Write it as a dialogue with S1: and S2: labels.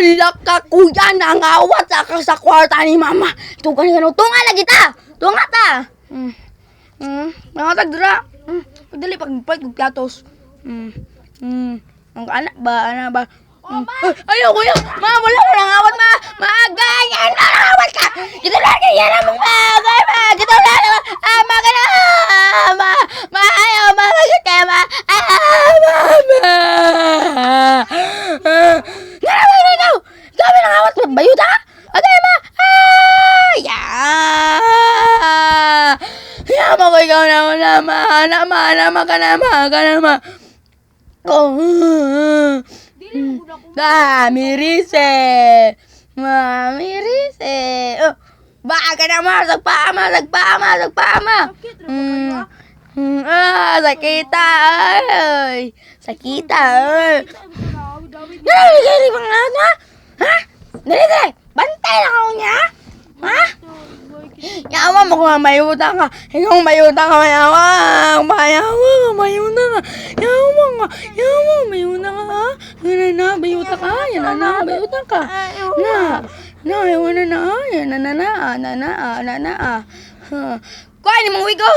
S1: Hala ka, kuya, nangawat sa kwarta ni mama. Tugan ka no, tunga lagi ta. Tunga ta. Nangatag dira. Dali pag platos. Ang anak ba? Ayaw, kuya. Ma, wala ka nangawat, ma. Ganyan, nangawat ka. Dito lagi, yan ang mga Dito lagi, ma ka na. Ayaw, lagi ka, ma. Mama. Naraman na ikaw. Ikaw may nangawat, bayuta ka. Okay, ma. Yaman ko ikaw nama ka nama. Mirise. Oh, baka naman, sagpama. Sakita, ay. Dali, bang na? Ha? Dali. Bantay na ako niya? Ha? Yaman mo kung mayutang ka. Ikaw mayutang ka, mayawang. Mayutang ka. Yaman, mayutang ka, ha? Yan na, mayutang ka. Mayutang ka. Yawan na. Kuha ni mong wigo.